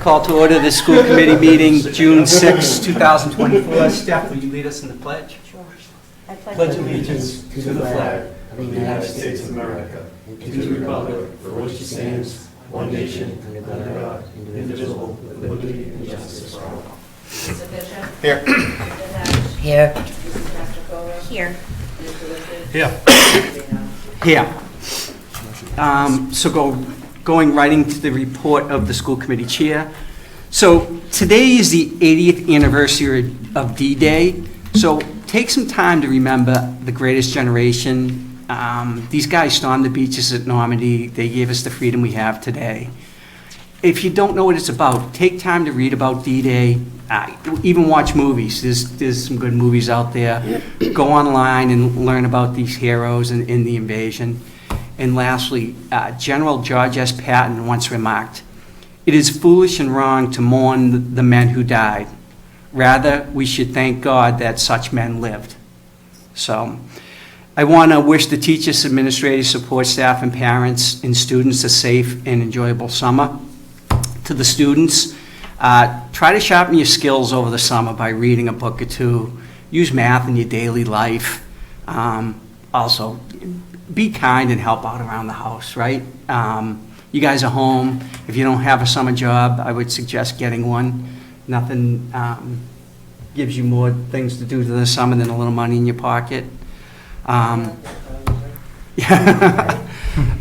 Call to order the school committee meeting, June 6, 2024. Steph, will you lead us in the pledge? Sure. I Pledge allegiance to the flag of the United States of America and to the republic for which it stands, one nation, under God, indivisible, with liberty and justice for all. Mr. Bishop? Here. Mr. Nash? Here. Mr. Cacola? Here. Mr. Lippert? Here. So going right into the report of the school committee chair. So today is the 80th anniversary of D-Day. So take some time to remember the greatest generation. These guys stormed the beaches at Normandy. They gave us the freedom we have today. If you don't know what it's about, take time to read about D-Day. Even watch movies. There's some good movies out there. Go online and learn about these heroes in the invasion. And lastly, General George S. Patton once remarked, "It is foolish and wrong to mourn the men who died. Rather, we should thank God that such men lived." So I want to wish the teachers, administrators, support staff, and parents and students a safe and enjoyable summer. To the students, try to sharpen your skills over the summer by reading a book or two. Use math in your daily life. Also, be kind and help out around the house, right? You guys are home. If you don't have a summer job, I would suggest getting one. Nothing gives you more things to do this summer than a little money in your pocket.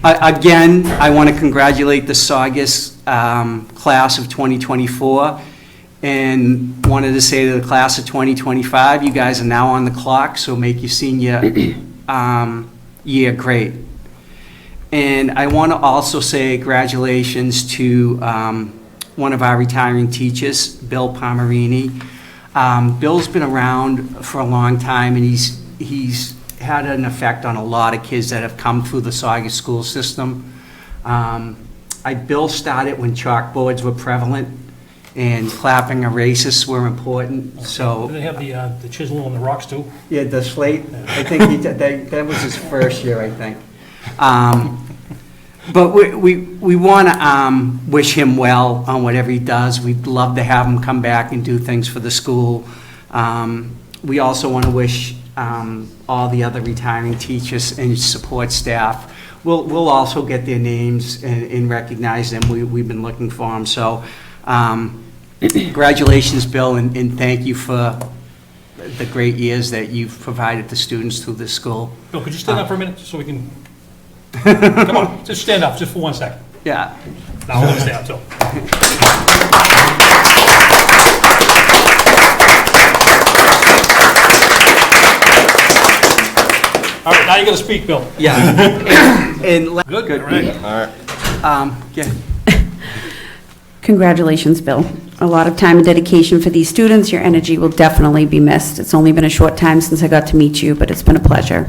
Again, I want to congratulate the Saugus class of 2024, and wanted to say to the class of 2025, you guys are now on the clock, so make your senior year great. And I want to also say congratulations to one of our retiring teachers, Bill Palmerini. Bill's been around for a long time, and he's had an effect on a lot of kids that have come through the Saugus school system. Bill started when chalkboards were prevalent and clapping erases were important. So they have the chisel and the rocks too. Yeah, the slate. I think that was his first year, I think. But we want to wish him well on whatever he does. We'd love to have him come back and do things for the school. We also want to wish all the other retiring teachers and support staff. We'll also get their names and recognize them. We've been looking for them. So congratulations, Bill, and thank you for the great years that you've provided the students through this school. Bill, could you stand up for a minute so we can... Come on, just stand up just for 1 second. Yeah. Now, we'll stand up too. All right, now you're going to speak, Bill. Yeah. Good. All right. All right. Yeah. Congratulations, Bill. A lot of time and dedication for these students. Your energy will definitely be missed. It's only been a short time since I got to meet you, but it's been a pleasure.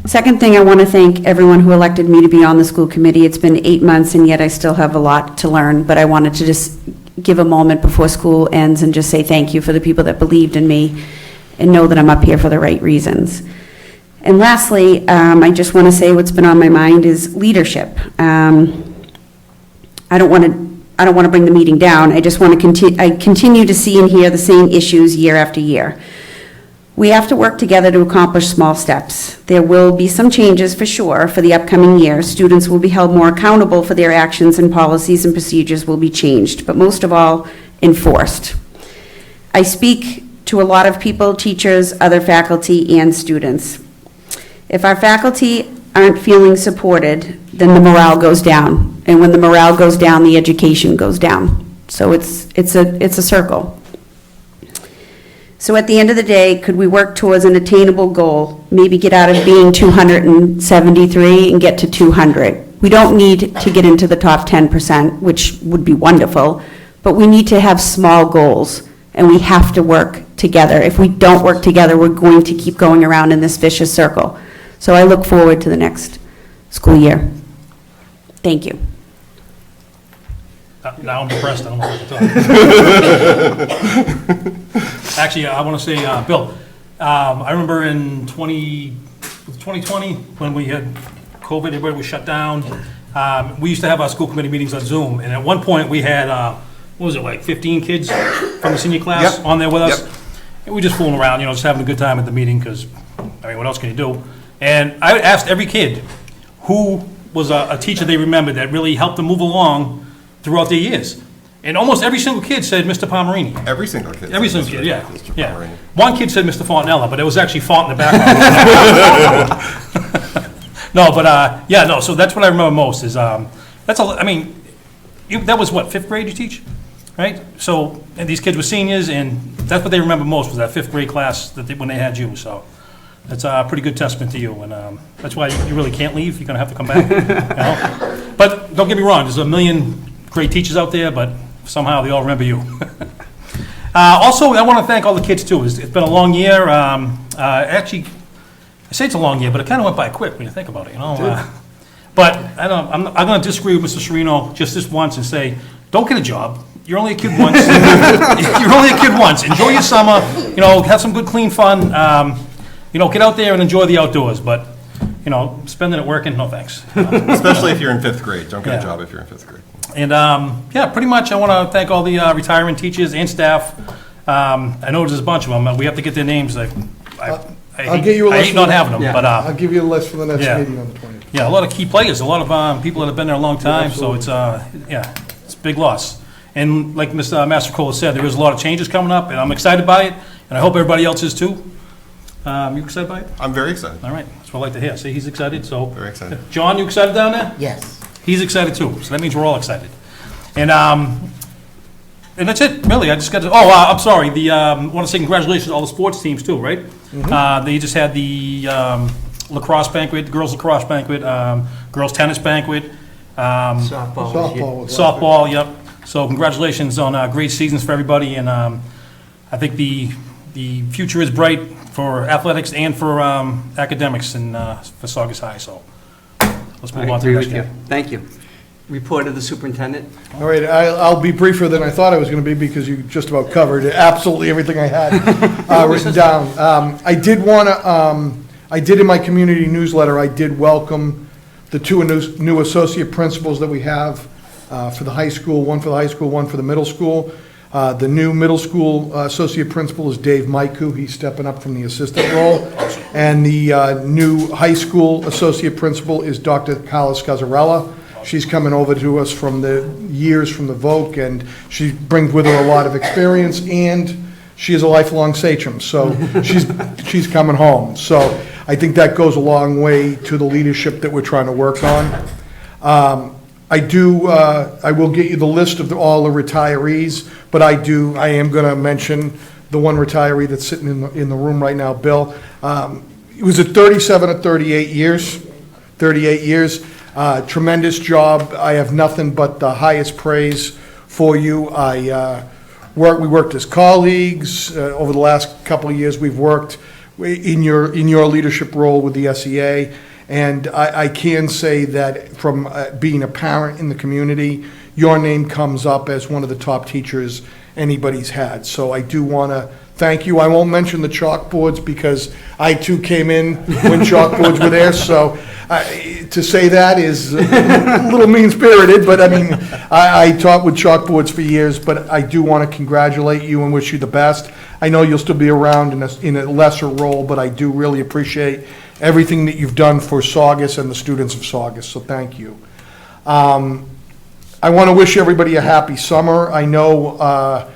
Second thing, I want to thank everyone who elected me to be on the school committee. It's been 8 months, and yet I still have a lot to learn, but I wanted to just give a moment before school ends and just say thank you for the people that believed in me and know that I'm up here for the right reasons. And lastly, I just want to say what's been on my mind is leadership. I don't want to bring the meeting down. I just want to continue to see and hear the same issues year after year. We have to work together to accomplish small steps. There will be some changes for sure for the upcoming year. Students will be held more accountable for their actions, and policies and procedures will be changed, but most of all, enforced. I speak to a lot of people, teachers, other faculty, and students. If our faculty aren't feeling supported, then the morale goes down. And when the morale goes down, the education goes down. So it's a circle. So at the end of the day, could we work towards an attainable goal? Maybe get out of being 273 and get to 200. We don't need to get into the top 10%, which would be wonderful, but we need to have small goals, and we have to work together. If we don't work together, we're going to keep going around in this vicious circle. So I look forward to the next school year. Thank you. Now I'm depressed. I don't know what to talk. Actually, I want to say, Bill, I remember in 2020 when we had COVID, everybody was shut down. We used to have our school committee meetings on Zoom, and at one point we had what was it, like 15 kids from the senior class Yep. on there with us. Yep. And we just fooling around, you know, just having a good time at the meeting, because, I mean, what else can you do? And I asked every kid who was a teacher they remembered that really helped them move along throughout their years. And almost every single kid said Mr. Palmerini. Every single kid. Every single kid, yeah. Mr. Yeah. Palmerini. One kid said Mr. Fontanella, but it was actually Font in the background. No, but, yeah, no, so that's what I remember most is, that's all, I mean, that was what, 5th grade you teach? Right? So, and these kids were seniors, and that's what they remember most, was that 5th grade class that when they had you, so. That's a pretty good testament to you, and that's why you really can't leave, you're gonna have to come back, you know? But don't get me wrong, there's a million great teachers out there, but somehow they all remember you. Also, I want to thank all the kids too. It's been a long year. Actually, I say it's a long year, but it kind of went by quick when you think about it, you know? But I'm going to disagree with Mr. Serino just this once and say, don't get a job. You're only a kid once. You're only a kid once. Enjoy your summer, you know, have some good, clean fun. You know, get out there and enjoy the outdoors, but, you know, spending it working, no thanks. Especially if you're in 5th grade. Don't get Yeah. a job if you're in 5th grade. And, yeah, pretty much I want to thank all the retiring teachers and staff. I know there's a bunch of them. We have to get their names. I I'll get you a I list hate not of- having them, Yeah. but, I'll give you a list for the next Yeah. meeting on the 20th. yeah, a lot of key players, a lot of people that have been there a long time, so absolutely. it's, yeah, it's a big loss. And like Mr. Mastercola said, there is a lot of changes coming up, and I'm excited by it, and I hope everybody else is too. You excited by it? I'm very excited. All right, that's what I like to hear. See, he's excited, so. Very excited. John, you excited down there? Yes. He's excited too, so that means we're all excited. And that's it, really. I just got to, I'm sorry, I want to say congratulations to all the sports teams too, right? They just had the lacrosse banquet, girls lacrosse banquet, girls tennis banquet, Softball was here. Softball was last softball, yep. So congratulations on great seasons for everybody, and I think the future is bright for athletics and for academics and for Saugus High, so let's move I on to agree the next with you. one. Thank you. Report of the superintendent. All right, I'll be briefer than I thought I was going to be because you just about covered absolutely everything I had written down. I did want to, I did in my community newsletter, I did welcome the two new associate principals that we have for the high school, one for the high school, one for the middle school. The new middle school associate principal is Dave Maiku. He's stepping up from the assistant role. And the new high school associate principal is Dr. Carla Scazzarella. She's coming over to us from the years from the Voc, and she brings with her a lot of experience, and she is a lifelong sachem, so she's coming home. So I think that goes a long way to the leadership that we're trying to work on. I will get you the list of all the retirees, but I am going to mention the one retiree that's sitting in the room right now, Bill. He was at 37 or 38 years. Tremendous job. I have nothing but the highest praise for you. We worked as colleagues. Over the last couple of years, we've worked in your leadership role with the SEA. And I can say that from being a parent in the community, your name comes up as one of the top teachers anybody's had. So I do want to thank you. I won't mention the chalkboards because I too came in when chalkboards were there. So to say that is a little mean-spirited, but I mean, I taught with chalkboards for years, but I do want to congratulate you and wish you the best. I know you'll still be around in a lesser role, but I do really appreciate everything that you've done for Saugus and the students of Saugus, so thank you. I want to wish everybody a happy summer. I know, I'm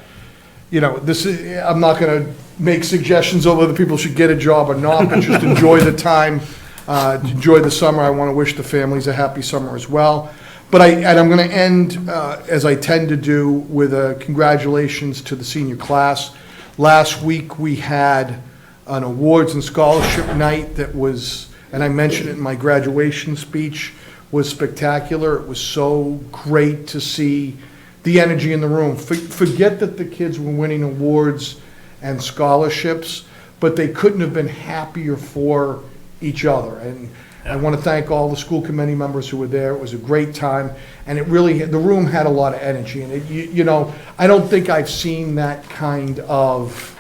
not going to make suggestions on whether people should get a job or not, but just enjoy the time, enjoy the summer. I want to wish the families a happy summer as well. But I'm going to end, as I tend to do, with congratulations to the senior class. Last week, we had an awards and scholarship night that was, and I mentioned it in my graduation speech, was spectacular. It was so great to see the energy in the room. Forget that the kids were winning awards and scholarships, but they couldn't have been happier for each other. And I want to thank all the school committee members who were there. It was a great time, and the room had a lot of energy. And I don't think I've seen that kind of.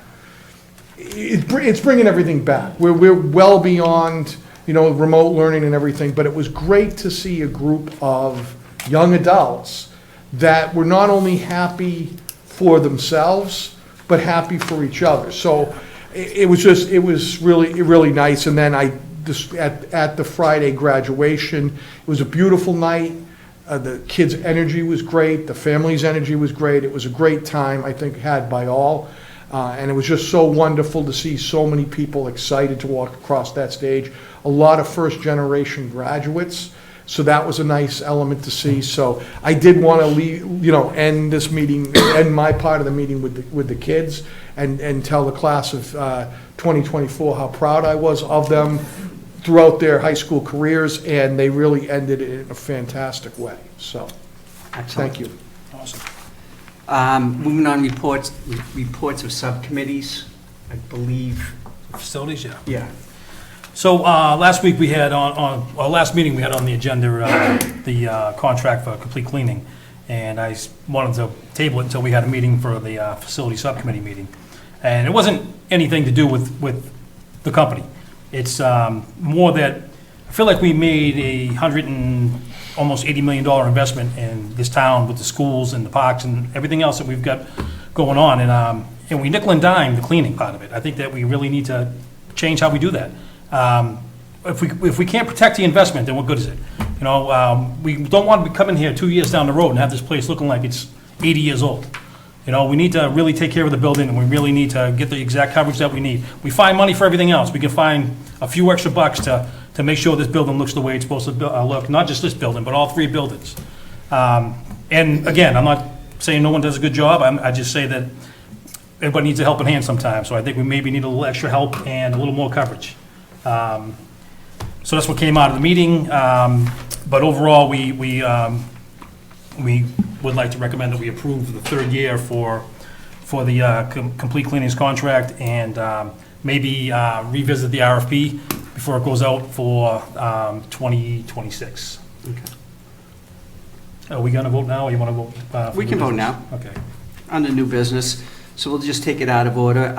It's bringing everything back. We're well beyond, remote learning and everything, but it was great to see a group of young adults that were not only happy for themselves, but happy for each other. So it was really nice. And then at the Friday graduation, it was a beautiful night. The kids' energy was great, the family's energy was great. It was a great time, I think, had by all. And it was just so wonderful to see so many people excited to walk across that stage. A lot of first-generation graduates, so that was a nice element to see. So I did want to end this meeting, end my part of the meeting with the kids, and tell the class of 2024 how proud I was of them throughout their high school careers, and they really ended it in a fantastic way. So, Excellent. thank you. Awesome. Moving on, reports of subcommittees, I believe. Facilities, yeah. Yeah. So last week we had last meeting we had on the agenda, the contract for complete cleaning. And I wanted to table it until we had a meeting for the facility subcommittee meeting. And it wasn't anything to do with the company. It's more that I feel like we made almost $80 million investment in this town with the schools and the parks and everything else that we've got going on. And we nickel and dime the cleaning part of it. I think that we really need to change how we do that. If we can't protect the investment, then what good is it? You know, we don't want to be coming here 2 years down the road and have this place looking like it's 80 years old. You know, we need to really take care of the building, and we really need to get the exact coverage that we need. We find money for everything else. We can find a few extra bucks to make sure this building looks the way it's supposed to look, not just this building, but all 3 buildings. And again, I'm not saying no one does a good job. I just say that everybody needs a helping hand sometimes. So I think we maybe need a little extra help and a little more coverage. So that's what came out of the meeting. But overall, we would like to recommend that we approve the 3rd year for the complete cleanings contract, and maybe revisit the RFP before it goes out for 2026. Okay. Are we going to vote now, or you want to vote? We can vote now. Okay. Under new business, so we'll just take it out of order.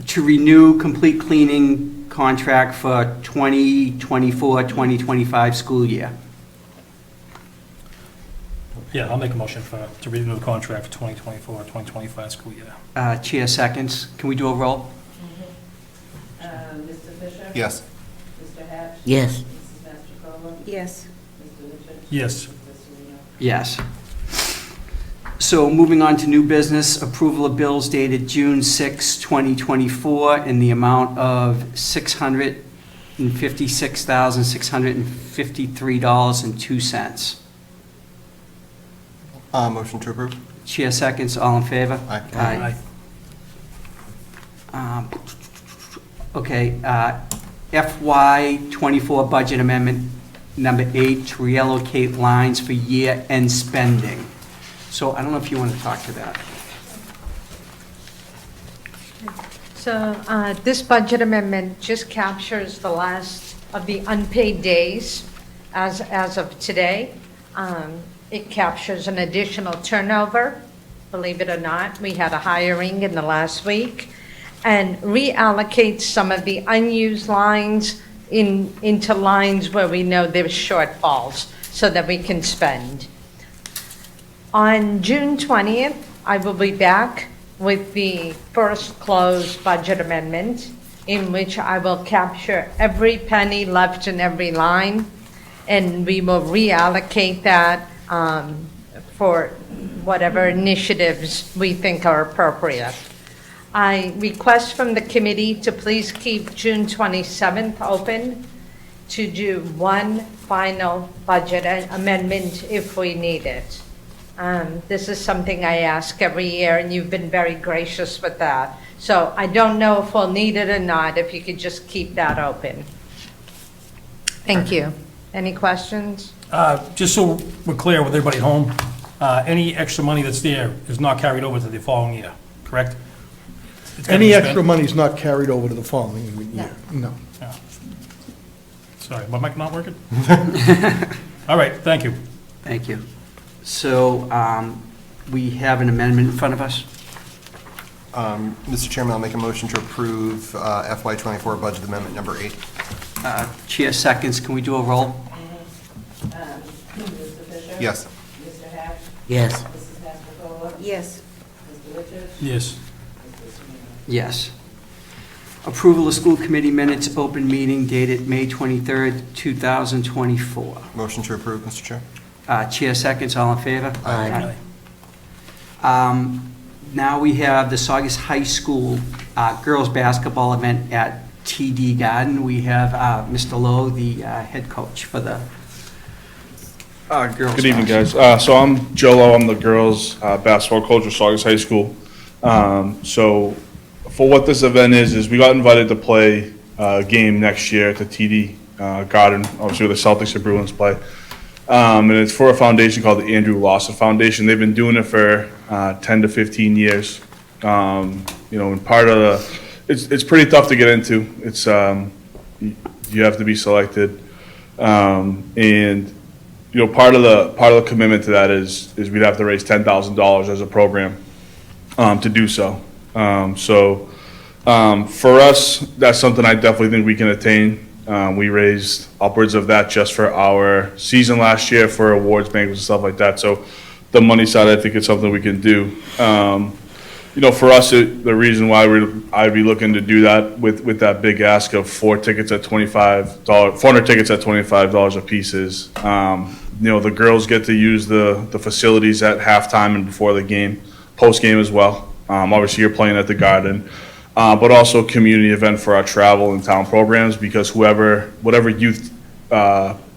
To renew complete cleaning contract for 2024-2025 school year. Yeah, I'll make a motion to renew the contract for 2024-2025 school year. Chair seconds. Can we do a roll? Mr. Fisher? Yes. Mr. Hatch? Yes. Mrs. Mastrocola? Yes. Mr. Richards? Yes. Mr. Sereno? Yes. So moving on to new business, approval of bills dated June 6, 2024, in the amount of $656,653.02. Motion to approve? Chair seconds, all in favor? Aye. Okay, FY '24 budget amendment number 8 to reallocate lines for year-end spending. So I don't know if you want to talk to that. So this budget amendment just captures the last of the unpaid days as of today. It captures an additional turnover, believe it or not. We had a hiring in the last week, and reallocates some of the unused lines into lines where we know there's shortfalls so that we can spend. On June 20th, I will be back with the first closed budget amendment, in which I will capture every penny left in every line, and we will reallocate that for whatever initiatives we think are appropriate. I request from the committee to please keep June 27th open to do one final budget amendment if we need it. This is something I ask every year, and you've been very gracious with that. So I don't know if we'll need it or not, if you could just keep that open. Thank you. Any questions? Just so we're clear with everybody at home, any extra money that's there is not carried over to the following year, correct? It's gonna Any be extra spent? money is not carried over to the following year. No. Yeah. Sorry, my mic not working? All right, thank you. Thank you. So we have an amendment in front of us. Mr. Chairman, I'll make a motion to approve FY '24 budget amendment number 8. Chair seconds. Can we do a roll? Mr. Fisher? Yes. Mr. Yes. Mrs. Mastrocola? Yes. Mr. Richards? Yes. Mr. Serena? Yes. Approval of school committee minutes, open meeting dated May 23rd, 2024. Motion to approve, Mr. Chair. Chair seconds, all in favor? Aye. Now we have the Saugus High School girls' basketball event at TD Garden. We have Mr. Lowe, the head coach for the girls'. Good evening, guys. So I'm Joe Lowe. I'm the girls' basketball coach at Saugus High School. So for what this event is we got invited to play a game next year at the TD Garden, obviously where the Celtics and Bruins play. And it's for a foundation called the Andrew Lawson Foundation. They've been doing it for 10 to 15 years. And part of it's pretty tough to get into. It's you have to be selected, and part of the commitment to that is we'd have to raise $10,000 as a program to do so. For us, that's something I definitely think we can attain. We raised upwards of that just for our season last year for awards banquets and stuff like that. So the money side, I think it's something we can do. For us, the reason why I'd be looking to do that with that big ask of 400 tickets at $25 a piece is, the girls get to use the facilities at halftime and before the game, post game as well. Obviously, you're playing at the Garden. But also a community event for our travel and town programs, because whatever youth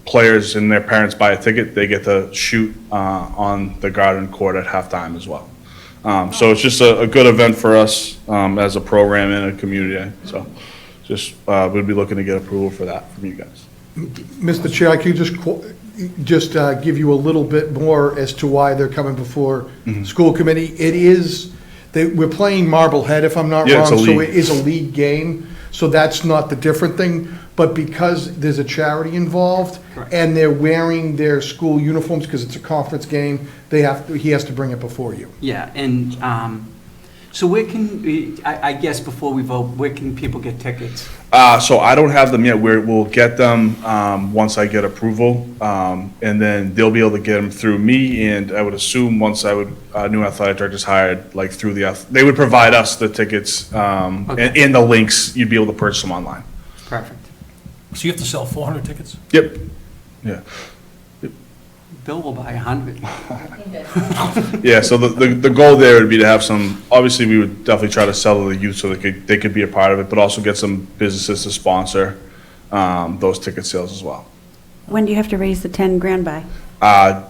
players and their parents buy a ticket, they get to shoot on the Garden court at halftime as well. So it's just a good event for us as a program and a community. So just we'd be looking to get approval for that from you guys. Mr. Chair, I could just give you a little bit more as to why they're coming before school committee. It is, we're playing Marblehead, if I'm not Yeah, wrong, it's a so league. it is a league game, so that's not the different thing. But because there's a charity involved, Correct. and they're wearing their school uniforms, because it's a conference game, he has to bring it before you. Yeah, and so where can, I guess before we vote, where can people get tickets? So I don't have them yet. We'll get them once I get approval, and then they'll be able to get them through me. And I would assume once new athletic directors hired, like through they would provide us the tickets Okay. and the links. You'd be able to purchase them online. Perfect. So you have to sell 400 tickets? Yep. Yeah. Bill will buy 100. Yeah. So the goal there would be to have some. Obviously, we would definitely try to sell to the youth so they could be a part of it, but also get some businesses to sponsor those ticket sales as well. When do you have to raise the 10 grand by?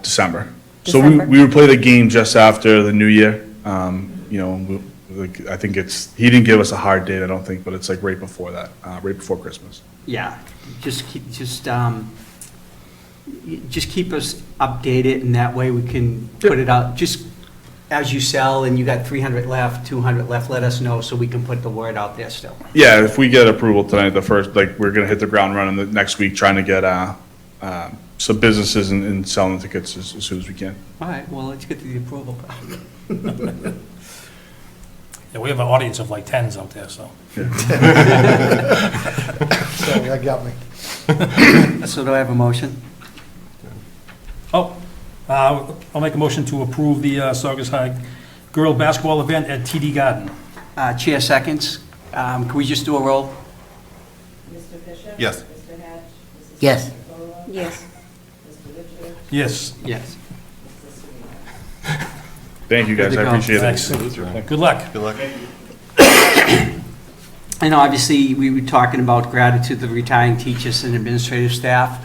December. December. So we would play the game just after the New Year. I think he didn't give us a hard date, I don't think, but it's like right before that, right before Christmas. Yeah, just keep us updated, and that way we can put it out. Just as you sell and you got 300 left, 200 left, let us know so we can put the word out there still. Yeah, if we get approval tonight, we're gonna hit the ground running the next week, trying to get some businesses and selling tickets as soon as we can. All right, well, let's get to the approval. Yeah, we have an audience of like 10s out there, so. Sorry, that got me. So do I have a motion? I'll make a motion to approve the Saugus High girl basketball event at TD Garden. Chair seconds. Can we just do a roll? Mr. Fisher? Yes. Mr. Hatch? Mrs. Yes. Mastrocola? Yes. Mr. Richards? Yes, Yes. Mr. Serena? Thank you, guys, Good to I go. appreciate it. thanks. Good luck. Good luck. And obviously, we were talking about gratitude to the retiring teachers and administrative staff.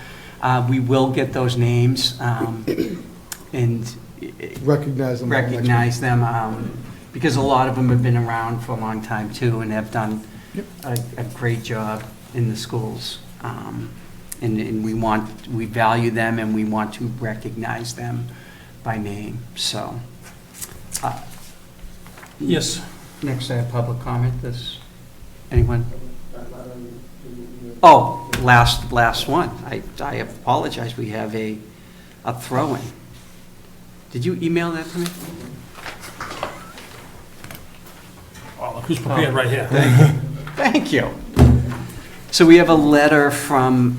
We will get those names and Recognize them. all next week. recognize them, because a lot of them have been around for a long time too and have done a great job in the schools. And we value them and we want to recognize them by name, so. Yes. Next, I have public comment. Does anyone? Oh, last one. I apologize. We have a throw-in. Did you email that to me? Oh, look who's prepared right here. Thank you. So we have a letter from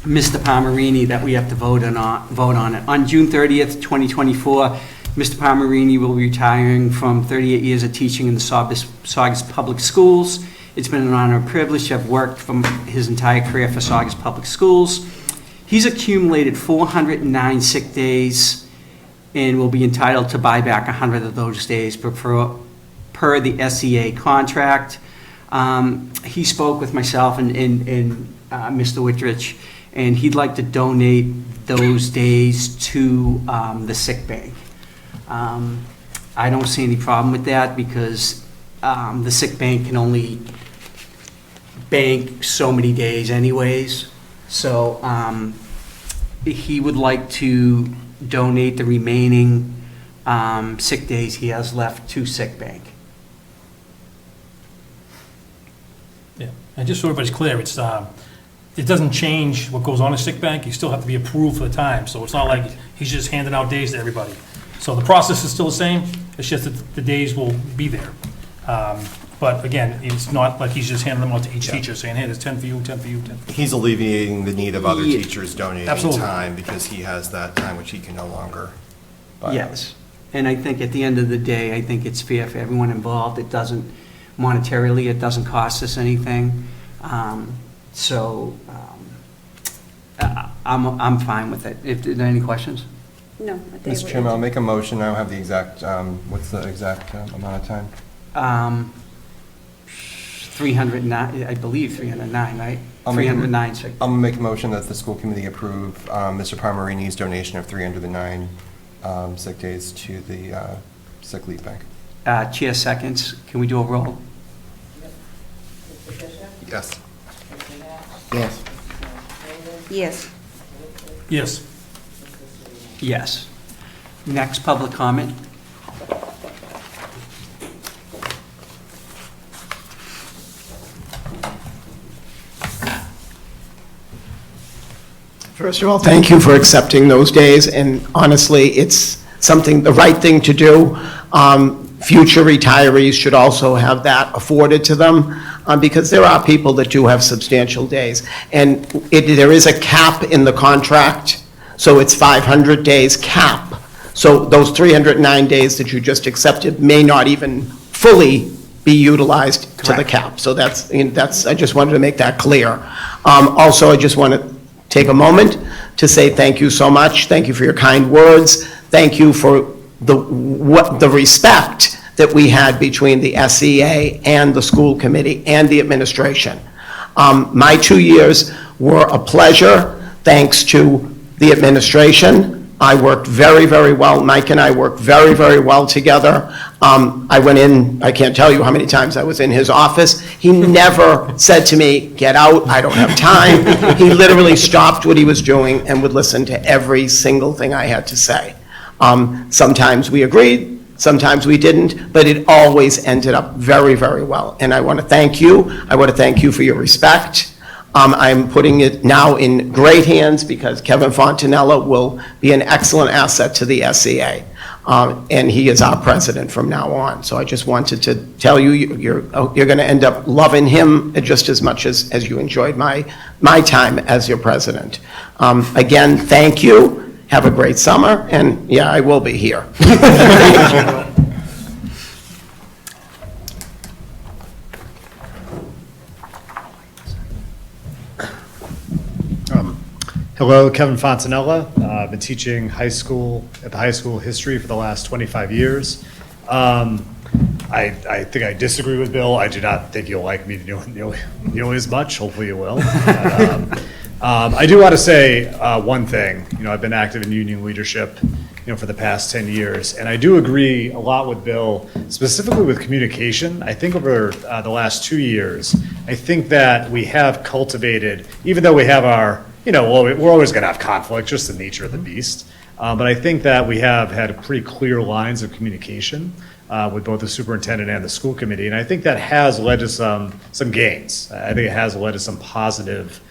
Mr. Palmerini that we have to vote on it. On June 30th, 2024, Mr. Palmerini will be retiring from 38 years of teaching in the Saugus Public Schools. It's been an honor and privilege to have worked from his entire career for Saugus Public Schools. He's accumulated 409 sick days and will be entitled to buy back 100 of those days per the SEA contract. He spoke with myself and Mr. Whitridge, and he'd like to donate those days to the sick bank. I don't see any problem with that because the sick bank can only bank so many days anyways. So he would like to donate the remaining sick days he has left to sick bank. Yeah, and just so everybody's clear, it's, it doesn't change what goes on in sick bank. You still have to be approved for the time, so it's not like he's just handing out days to everybody. So the process is still the same, it's just that the days will be there. But again, it's not like he's just handing them out to each teacher, saying, hey, there's 10 for you, 10 for you, 10 for you. He's alleviating the need of other Yeah. teachers donating Absolutely. time because he has that time which he can no longer buy. Yes, and I think at the end of the day, I think it's fair for everyone involved. It doesn't, monetarily, it doesn't cost us anything. I'm fine with it. If there are any questions? No. Mr. Chairman, I'll make a motion. I don't have the exact, what's the exact amount of time? 309, I believe 309, right? I'll make a- 309 sick. I'm going to make a motion that the school committee approve Mr. Palmerini's donation of 309 sick days to the sick leave bank. Chair seconds. Can we do a roll? Mr. Fisher? Yes. Mr. Nash? Yes. Mrs. Yes. Yes. Mr. Serena? Yes. Next public comment. First of all, thank you for accepting those days, and honestly, it's something, the right thing to do. Future retirees should also have that afforded to them, because there are people that do have substantial days. And there is a cap in the contract, so it's 500 days cap. So those 309 days that you just accepted may not even fully be utilized to the Correct. cap. So that's, I just wanted to make that clear. Also, I just want to take a moment to say thank you so much. Thank you for your kind words. Thank you for the respect that we had between the SEA and the school committee and the administration. My 2 years were a pleasure, thanks to the administration. I worked very, very well. Mike and I worked very, very well together. I went in, I can't tell you how many times I was in his office. He never said to me, get out, I don't have time. He literally stopped what he was doing and would listen to every single thing I had to say. Sometimes we agreed, sometimes we didn't, but it always ended up very, very well. And I want to thank you. I want to thank you for your respect. I'm putting it now in great hands because Kevin Fontanella will be an excellent asset to the SEA. And he is our president from now on. So I just wanted to tell you, you're going to end up loving him just as much as you enjoyed my time as your president. Again, thank you. Have a great summer. And yeah, I will be here. Hello, Kevin Fontanella. I've been teaching high school at the high school history for the last 25 years. I think I disagree with Bill. I do not think you'll like me nearly as much. Hopefully you will. But, I do want to say one thing. You know, I've been active in union leadership, for the past 10 years, and I do agree a lot with Bill, specifically with communication. I think over the last 2 years, I think that we have cultivated, even though we have our we're always going to have conflict, just the nature of the beast. But I think that we have had pretty clear lines of communication with both the superintendent and the school committee. And I think that has led to some gains. I think it has led to some positive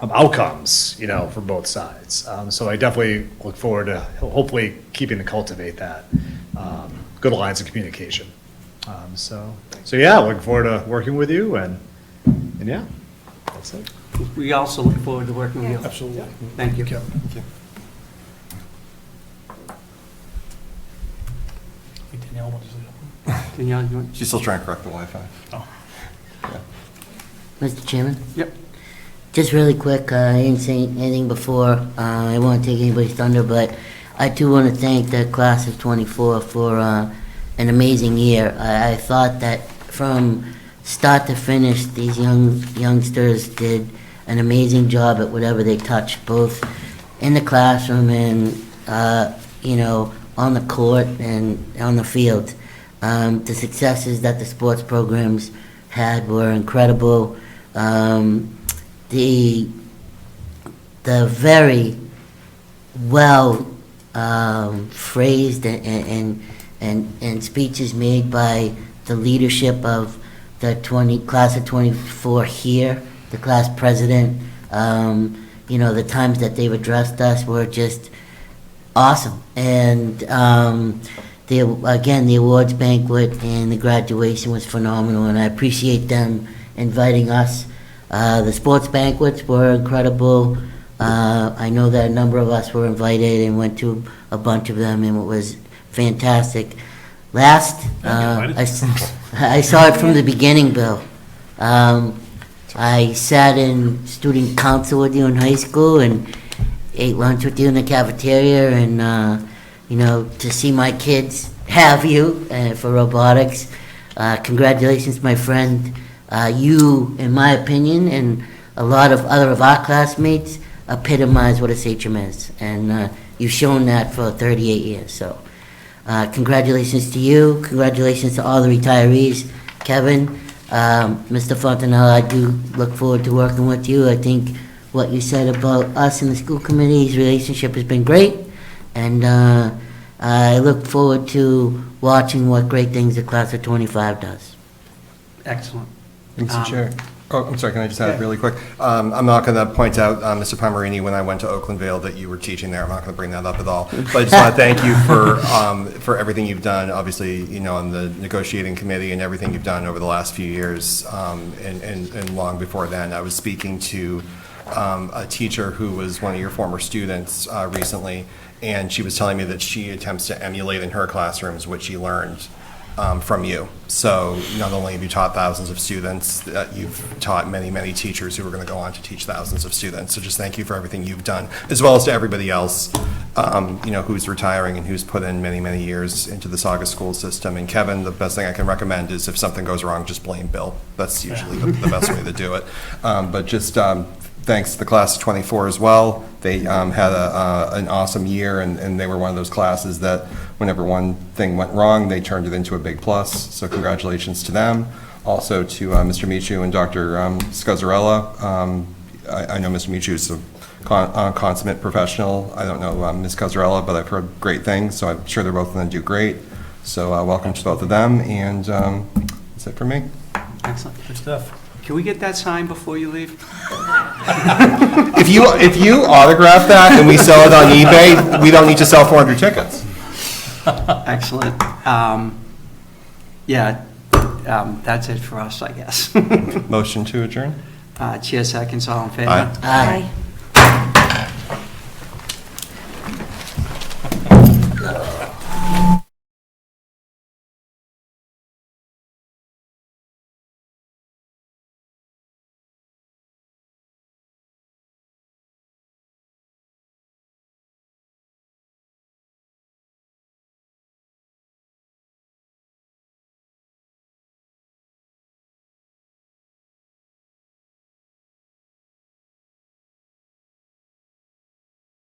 outcomes, for both sides. So I definitely look forward to hopefully keeping to cultivate that good lines of communication. So yeah, looking forward to working with you and yeah, that's it. We also look forward to working with you. Absolutely. Thank you. Kevin. Hey, Danielle, what is it? Danielle, you want? She's still trying to correct the Wi-Fi. Mr. Chairman? Yep. Just really quick, I didn't say anything before, I don't want to take anybody's thunder, but I too want to thank the class of '24 for an amazing year. I thought that from start to finish, these youngsters did an amazing job at whatever they touched, both in the classroom and, on the court and on the field. The successes that the sports programs had were incredible. The very well phrased and speeches made by the leadership of the class of '24 here, the class president, the times that they've addressed us were just awesome. And the awards banquet and the graduation was phenomenal, and I appreciate them inviting us. The sports banquets were incredible. I know that a number of us were invited and went to a bunch of them, and it was fantastic. Last, I saw it from the beginning, Bill. I sat in student council with you in high school and ate lunch with you in the cafeteria, and to see my kids have you for robotics. Congratulations, my friend. You, in my opinion, and a lot of other of our classmates, epitomize what a sachem is, and you've shown that for 38 years. So, congratulations to you. Congratulations to all the retirees. Kevin, Mr. Fontanella, I do look forward to working with you. I think what you said about us and the school committee's relationship has been great, and I look forward to watching what great things the class of '25 does. Excellent. Mr. Chair. Oh, I'm sorry, can I just add really quick? I'm not going to point out, Mr. Pomerini, when I went to Oakland Vale that you were teaching there. I'm not going to bring that up at all. But I just want to thank you for everything you've done, obviously, on the negotiating committee and everything you've done over the last few years, and long before then. I was speaking to a teacher who was one of your former students recently, and she was telling me that she attempts to emulate in her classrooms what she learned from you. So not only have you taught thousands of students, you've taught many, many teachers who are going to go on to teach thousands of students. So just thank you for everything you've done, as well as to everybody else, who's retiring and who's put in many, many years into the Saugus school system. And Kevin, the best thing I can recommend is if something goes wrong, just blame Bill. That's usually the best way to do it. But just thanks to the class of '24 as well. They had an awesome year, and they were one of those classes that whenever one thing went wrong, they turned it into a big plus. So congratulations to them. Also to Mr. Michu and Dr. Scazzarella. I know Mr. Michu is a consummate professional. I don't know Ms. Scazzarella, but I've heard great things, so I'm sure they're both going to do great. So welcome to both of them, and that's it for me. Excellent. Good stuff. Can we get that signed before you leave? If you autograph that and we sell it on eBay, we don't need to sell 400 tickets. Excellent. That's it for us, I guess. Motion to adjourn? Chair seconds, all in favor? Aye. Aye.